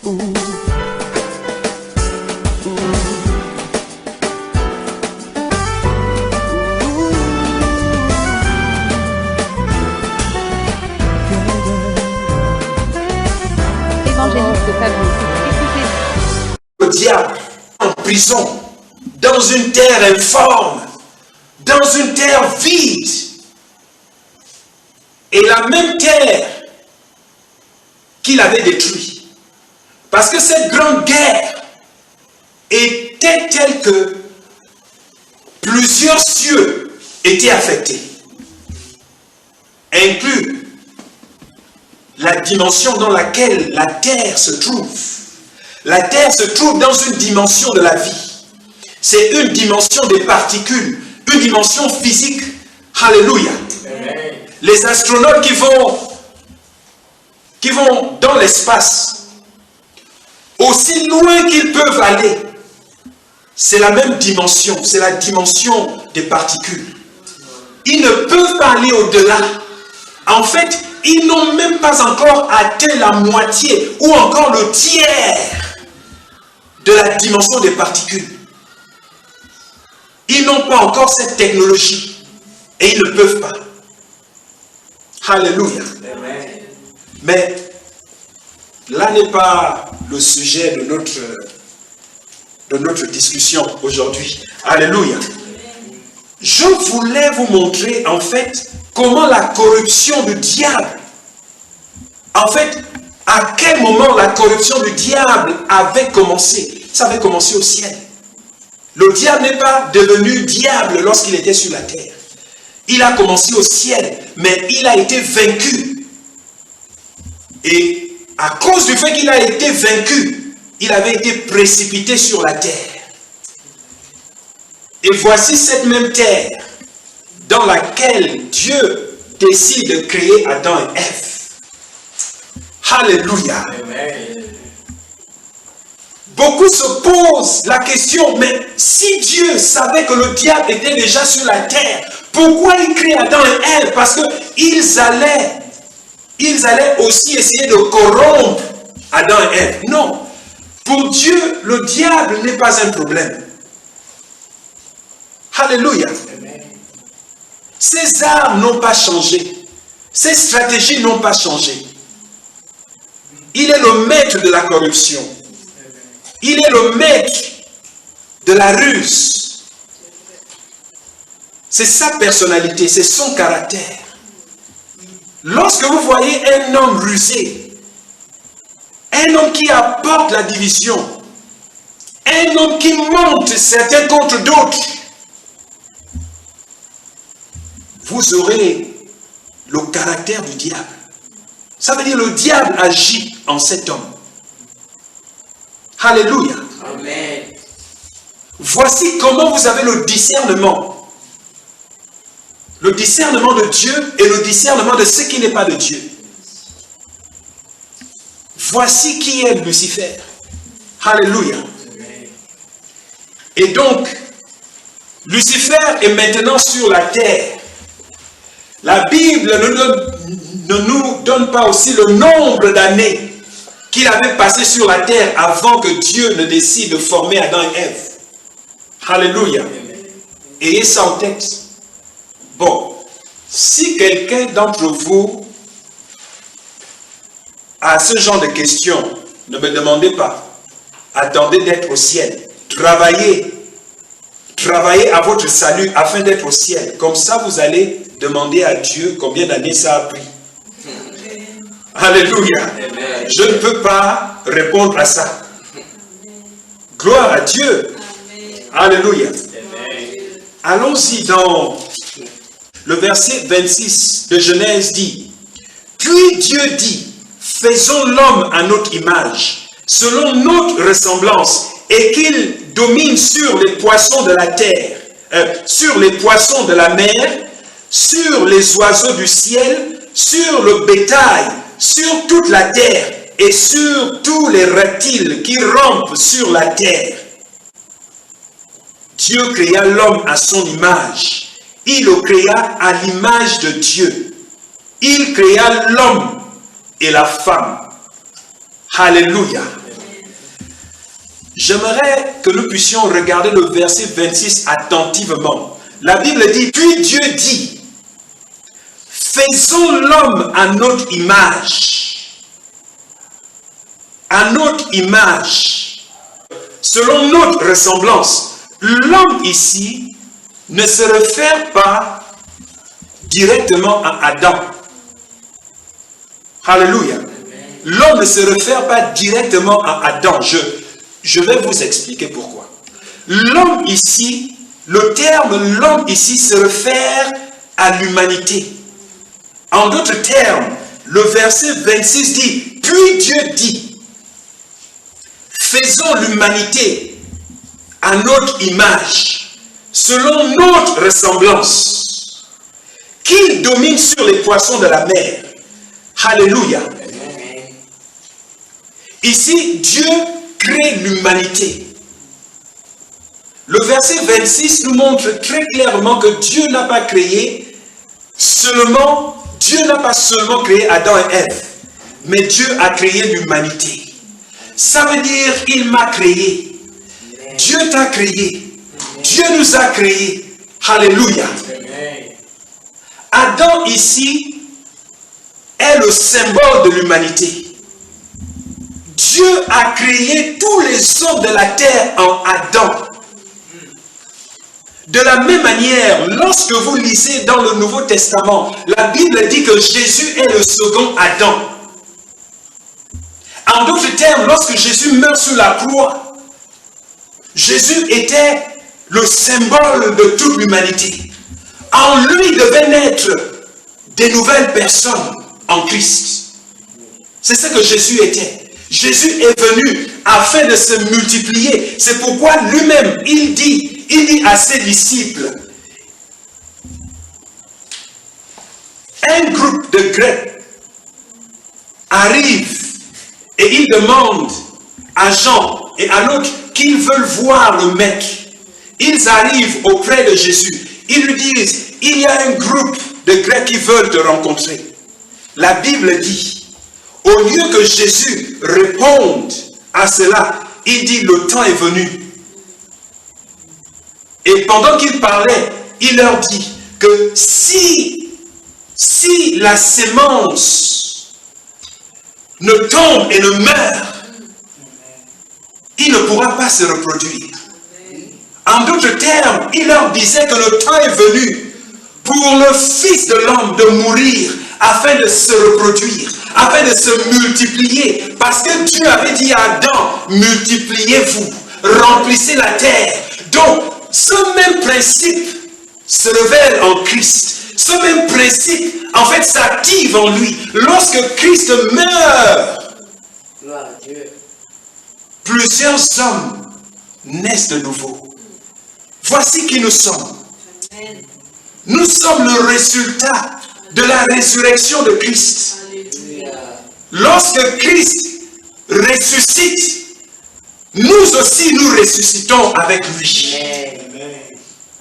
Évangéliste Fabrice, écoutez. Le diable en prison, dans une terre informe, dans une terre vide. Et la même terre qu'il avait détruite. Parce que cette grande guerre était telle que plusieurs cieux étaient affectés, inclus la dimension dans laquelle la terre se trouve. La terre se trouve dans une dimension de la vie. C'est une dimension des particules, une dimension physique. Alléluia. Amen. Les astronautes qui vont dans l'espace, aussi loin qu'ils peuvent aller, c'est la même dimension, c'est la dimension des particules. Ils ne peuvent pas aller au-delà. En fait, ils n'ont même pas encore atteint la moitié ou encore le tiers de la dimension des particules. Ils n'ont pas encore cette technologie et ils ne peuvent pas. Alléluia. Amen. Mais là n'est pas le sujet de notre discussion aujourd'hui. Alléluia. Je voulais vous montrer en fait comment la corruption du diable, en fait, à quel moment la corruption du diable avait commencé. Ça avait commencé au ciel. Le diable n'est pas devenu diable lorsqu'il était sur la terre. Il a commencé au ciel, mais il a été vaincu. Et à cause du fait qu'il a été vaincu, il avait été précipité sur la terre. Et voici cette même terre dans laquelle Dieu décide de créer Adam et Ève. Alléluia. Amen. Beaucoup se posent la question, mais si Dieu savait que le diable était déjà sur la terre, pourquoi il crée Adam et Ève? Parce qu'ils allaient aussi essayer de corrompre Adam et Ève. Non. Pour Dieu, le diable n'est pas un problème. Alléluia. Ses armes n'ont pas changé. Ses stratégies n'ont pas changé. Il est le maître de la corruption. Il est le maître de la ruse. C'est sa personnalité, c'est son caractère. Lorsque vous voyez un homme rusé, un homme qui apporte la division, un homme qui monte certains contre d'autres, vous aurez le caractère du diable. Ça veut dire le diable agit en cet homme. Alléluia. Amen. Voici comment vous avez le discernement. Le discernement de Dieu et le discernement de ce qui n'est pas de Dieu. Voici qui est Lucifer. Alléluia. Amen. Et donc, Lucifer est maintenant sur la terre. La Bible ne nous donne pas aussi le nombre d'années qu'il avait passé sur la terre avant que Dieu ne décide de former Adam et Ève. Alléluia. Ayez ça en tête. Bon, si quelqu'un d'entre vous a ce genre de questions, ne me demandez pas. Attendez d'être au ciel. Travaillez à votre salut afin d'être au ciel. Comme ça, vous allez demander à Dieu combien d'années ça a pris. Alléluia. Amen. Je ne peux pas répondre à ça. Gloire à Dieu. Amen. Alléluia. Amen. Allons-y dans le verset 26 de Genèse dit, « Puis Dieu dit, faisons l'homme à notre image, selon notre ressemblance, et qu'il domine sur les poissons de la terre, sur les poissons de la mer, sur les oiseaux du ciel, sur le bétail, sur toute la terre et sur tous les reptiles qui rampent sur la terre. » Dieu créa l'homme à son image. Il le créa à l'image de Dieu. Il créa l'homme et la femme. Alléluia. j'aimerais que nous puissions regarder le verset 26 attentivement. La Bible dit, puis Dieu dit, faisons l'homme à notre image. À notre image. Selon notre ressemblance. L'homme ici ne se réfère pas directement à Adam. Alléluia. L'homme ne se réfère pas directement à Adam. Je vais vous expliquer pourquoi. L'homme ici, le terme l'homme ici se réfère à l'humanité. En d'autres termes, le verset 26 dit, puis Dieu dit, faisons l'humanité à notre image, selon notre ressemblance, qu'il domine sur les poissons de la mer. Alléluia. Ici, Dieu crée l'humanité. Le verset 26 nous montre très clairement que Dieu n'a pas créé seulement, Dieu n'a pas seulement créé Adam et Ève, mais Dieu a créé l'humanité. Ça veut dire, il m'a créé. Dieu t'a créé. Dieu nous a créés. Alléluia. Adam ici est le symbole de l'humanité. Dieu a créé tous les hommes de la terre en Adam. De la même manière, lorsque vous lisez dans le Nouveau Testament, la Bible dit que Jésus est le second Adam. En d'autres termes, lorsque Jésus meurt sur la croix, Jésus était le symbole de toute l'humanité. En lui devaient naître des nouvelles personnes en Christ. C'est ce que Jésus était. Jésus est venu afin de se multiplier. C'est pourquoi lui-même, il dit à ses disciples, un groupe de Grecs arrive et il demande à Jean et à l'autre qu'ils veulent voir le Maître. Ils arrivent auprès de Jésus. Ils lui disent, il y a un groupe de Grecs qui veulent te rencontrer. La Bible dit, au lieu que Jésus réponde à cela, il dit, le temps est venu. Et pendant qu'il parlait, il leur dit que si la sémence ne tombe et ne meurt, il ne pourra pas se reproduire. En d'autres termes, il leur disait que le temps est venu pour le Fils de l'homme de mourir afin de se reproduire, afin de se multiplier. Parce que Dieu avait dit à Adam, multipliez-vous, remplissez la terre. Donc, ce même principe se révèle en Christ. Ce même principe, en fait, s'active en lui. Lorsque Christ meurt, Gloire à Dieu. Plusieurs hommes naissent de nouveau. Voici qui nous sommes. Nous sommes le résultat de la résurrection de Christ. Lorsque Christ ressuscite, nous aussi nous ressuscitons avec lui.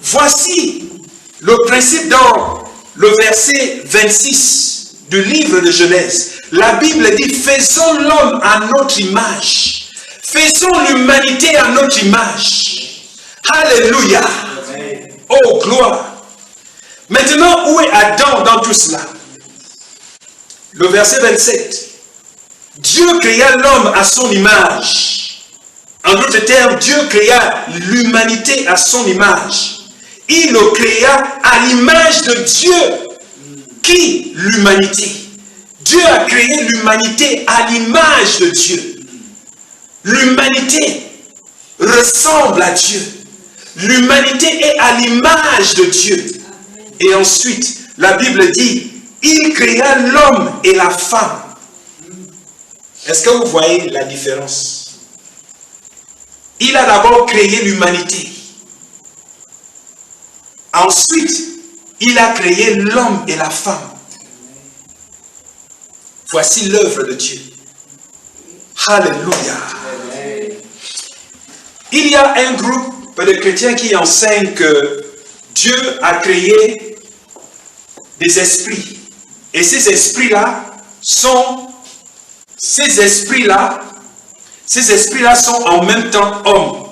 Voici le principe dans le verset 26 du livre de Genèse. La Bible dit, faisons l'homme à notre image. Faisons l'humanité à notre image. Alléluia. Oh, gloire. Maintenant, où est Adam dans tout cela? Le verset 27. Dieu créa l'homme à son image. En d'autres termes, Dieu créa l'humanité à son image. Il le créa à l'image de Dieu. Qui? L'humanité. Dieu a créé l'humanité à l'image de Dieu. L'humanité ressemble à Dieu. L'humanité est à l'image de Dieu. Et ensuite, la Bible dit, il créa l'homme et la femme. Est-ce que vous voyez la différence? Il a d'abord créé l'humanité. Ensuite, il a créé l'homme et la femme. Voici l'œuvre de Dieu. Alléluia. Il y a un groupe de chrétiens qui enseignent que Dieu a créé des esprits. Et ces esprits-là Ces esprits-là sont en même temps hommes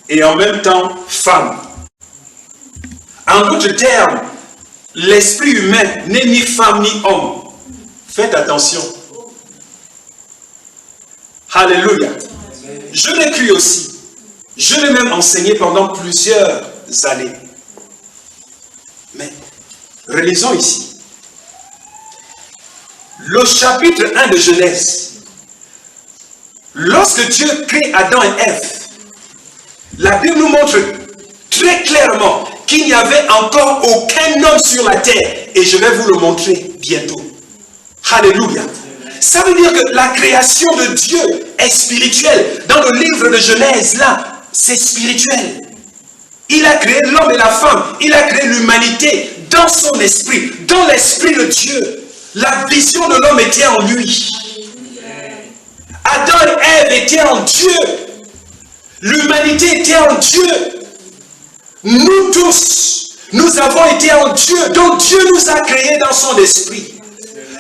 et en même temps femmes. En d'autres termes, l'esprit humain n'est ni femme ni homme. Faites attention. Alléluia. Je l'ai cru aussi. Je l'ai même enseigné pendant plusieurs années. Mais, relisons ici. Le chapitre 1 de Genèse. Lorsque Dieu crée Adam et Ève, la Bible nous montre très clairement qu'il n'y avait encore aucun homme sur la terre. Et je vais vous le montrer bientôt. Alléluia. Ça veut dire que la création de Dieu est spirituelle. Dans le livre de Genèse, là, c'est spirituel. Il a créé l'homme et la femme. Il a créé l'humanité dans son esprit, dans l'esprit de Dieu. La vision de l'homme était en lui. Adam et Ève étaient en Dieu. L'humanité était en Dieu. Nous tous, nous avons été en Dieu. Donc Dieu nous a créés dans son esprit.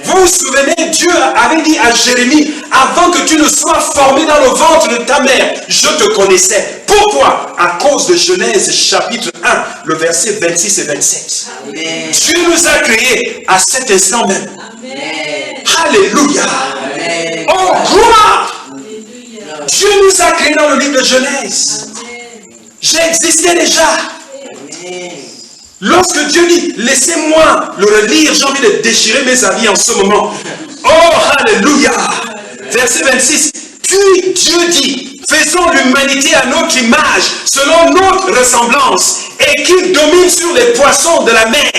Vous vous souvenez, Dieu avait dit à Jérémie, avant que tu ne sois formé dans le ventre de ta mère, je te connaissais. Pourquoi? À cause de Genèse chapitre 1, le verset 26 et 27. Amen. Dieu nous a créés à cet instant même. Amen. Alléluia. Amen. Oh, gloire. Alléluia. Dieu nous a créés dans le livre de Genèse. J'existais déjà. Amen. Lorsque Dieu dit, laissez-moi le relire, j'ai envie de déchirer mes habits en ce moment. Oh, alléluia. Verset 26. Puis Dieu dit, faisons l'humanité à notre image, selon notre ressemblance, et qu'il domine sur les poissons de la mer,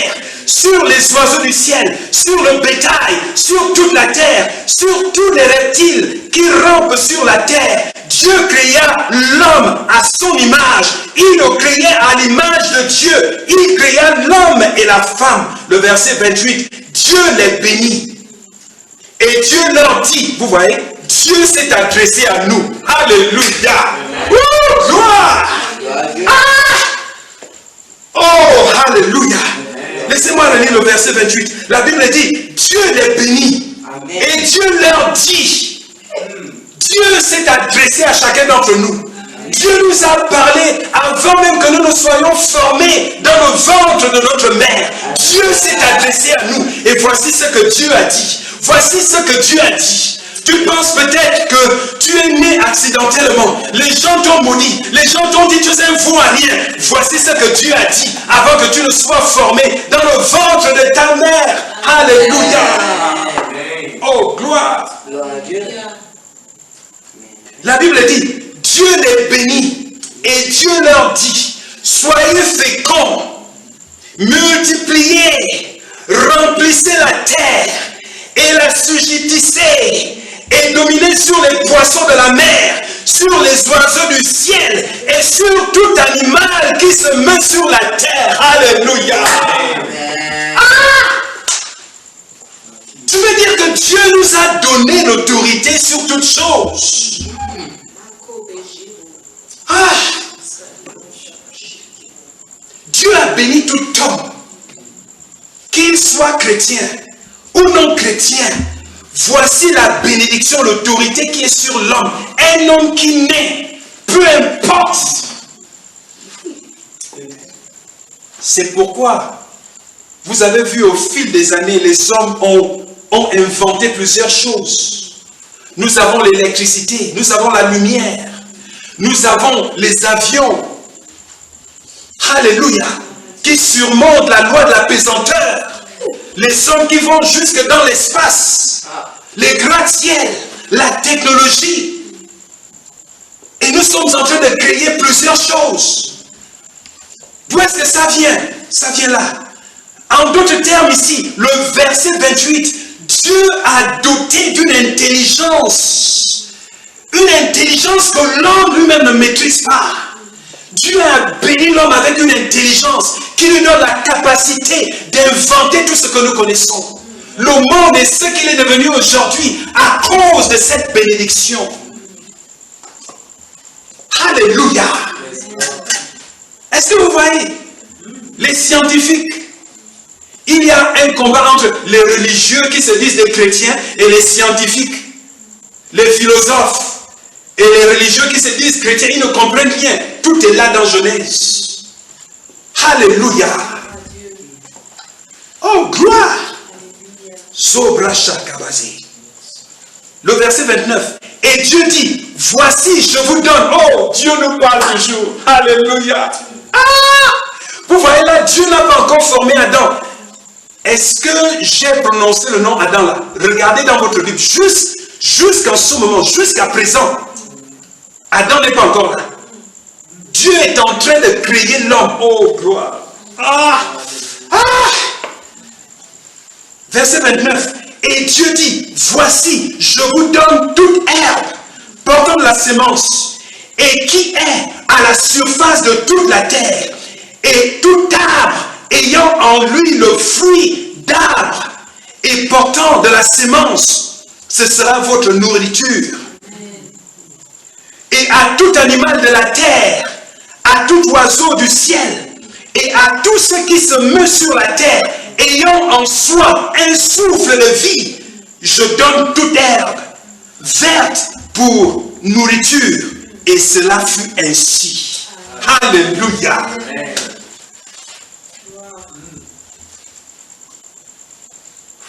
sur les oiseaux du ciel, sur le bétail, sur toute la terre, sur tous les reptiles qui rampent sur la terre. Dieu créa l'homme à son image. Il le créait à l'image de Dieu. Il créa l'homme et la femme. Le verset 28. Dieu les bénit. Et Dieu leur dit, vous voyez, Dieu s'est adressé à nous. Alléluia. Oh, gloire. Oh, alléluia. Laissez-moi relire le verset 28. La Bible dit, Dieu les bénit. Et Dieu leur dit, Dieu s'est adressé à chacun d'entre nous. Dieu nous a parlé avant même que nous ne soyons formés dans le ventre de notre mère. Dieu s'est adressé à nous. Et voici ce que Dieu a dit. Voici ce que Dieu a dit. Tu penses peut-être que tu es né accidentellement. Les gens t'ont maudit. Les gens t'ont dit tu es un fou à rien. Voici ce que Dieu a dit avant que tu ne sois formé dans le ventre de ta mère. Alléluia. Oh, gloire. La Bible dit, Dieu les bénit et Dieu leur dit, soyez féconds, multipliez, remplissez la terre et la subjuguez et dominez sur les poissons de la mer, sur les oiseaux du ciel et sur tout animal qui se met sur la terre. Alléluia. Tu veux dire que Dieu nous a donné l'autorité sur toutes choses. Dieu a béni tout homme, qu'il soit chrétien ou non chrétien. Voici la bénédiction, l'autorité qui est sur l'homme. Un homme qui naît, peu importe. C'est pourquoi vous avez vu au fil des années, les hommes ont inventé plusieurs choses. Nous avons l'électricité, nous avons la lumière. Nous avons les avions, alléluia, qui surmontent la loi de la pesanteur. Les hommes qui vont jusque dans l'espace, les gratte-ciel, la technologie. Et nous sommes en train de créer plusieurs choses. D'où est-ce que ça vient? Ça vient là. En d'autres termes ici, le verset 28, Dieu a doté d'une intelligence. Une intelligence que l'homme lui-même ne maîtrise pas. Dieu a béni l'homme avec une intelligence qui lui donne la capacité d'inventer tout ce que nous connaissons. Le monde est ce qu'il est devenu aujourd'hui à cause de cette bénédiction. Alléluia. Est-ce que vous voyez? Les scientifiques. Il y a un combat entre les religieux qui se disent des chrétiens et les scientifiques, les philosophes. Et les religieux qui se disent chrétiens, ils ne comprennent rien. Tout est là dans Genèse. Alléluia. Oh, gloire. Zobra Shakabazi. Le verset 29. Et Dieu dit, voici, je vous donne. Oh, Dieu nous parle toujours. Alléluia. Ah! Vous voyez là, Dieu n'a pas encore formé Adam. Est-ce que j'ai prononcé le nom Adam là? Regardez dans votre Bible. Jusqu'en ce moment, jusqu'à présent, Adam n'est pas encore là. Dieu est en train de créer l'homme. Oh, gloire. Ah! Ah! Verset 29. Et Dieu dit, voici, je vous donne toute herbe portant de la sémence, et qui est à la surface de toute la terre, et tout arbre ayant en lui le fruit d'arbre, et portant de la sémence, ce sera votre nourriture. Et à tout animal de la terre, à tout oiseau du ciel, et à tout ce qui se meut sur la terre, ayant en soi un souffle de vie, je donne toute herbe verte pour nourriture. Et cela fut ainsi. Alléluia.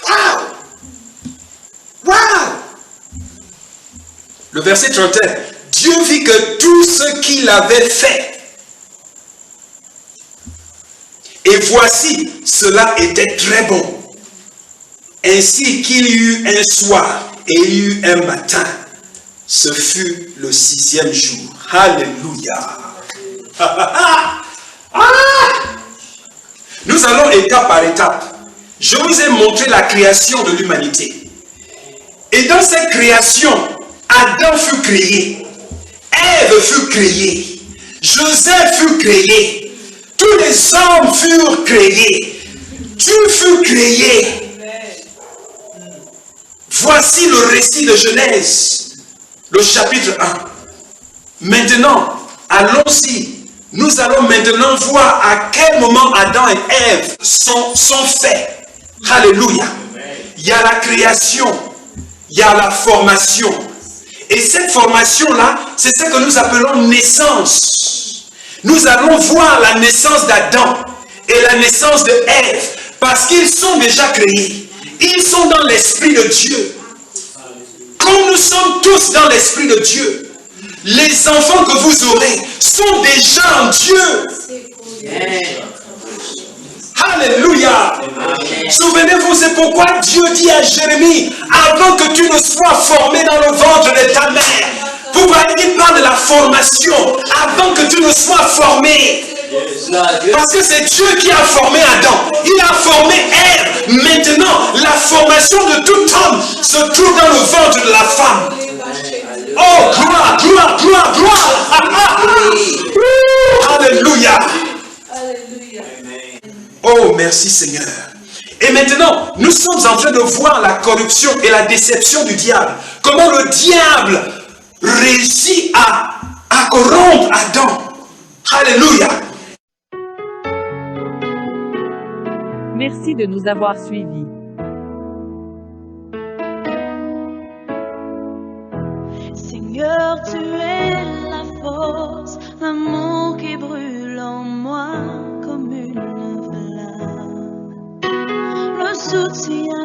Wow. Wow. Le verset 31. Dieu vit que tout ce qu'il avait fait, et voici, cela était très bon. Ainsi qu'il y eut un soir et il y eut un matin. Ce fut le 6e jour. Alléluia. Nous allons étape par étape. Je vous ai montré la création de l'humanité. Et dans cette création, Adam fut créé. Ève fut créée. Joseph fut créé. Tous les hommes furent créés. Dieu fut créé. Voici le récit de Genèse, le chapitre 1. Maintenant, allons-y. Nous allons maintenant voir à quel moment Adam et Ève sont faits. Alléluia. Il y a la création, il y a la formation. Et cette formation-là, c'est ce que nous appelons naissance. Nous allons voir la naissance d'Adam et la naissance de Ève, parce qu'ils sont déjà créés. Ils sont dans l'Esprit de Dieu. Comme nous sommes tous dans l'Esprit de Dieu, les enfants que vous aurez sont déjà en Dieu. Alléluia. Souvenez-vous, c'est pourquoi Dieu dit à Jérémie, avant que tu ne sois formé dans le ventre de ta mère, vous voyez, il parle de la formation, avant que tu ne sois formé. Parce que c'est Dieu qui a formé Adam. Il a formé Ève. Maintenant, la formation de tout homme se trouve dans le ventre de la femme. Oh, gloire, gloire, gloire, gloire. Alléluia. Oh, merci Seigneur. Et maintenant, nous sommes en train de voir la corruption et la déception du diable. Comment le diable réussit à corrompre Adam. Alléluia. Merci de nous avoir suivis. Seigneur, tu es la force, l'amour qui brûle en moi comme une flamme, le soutien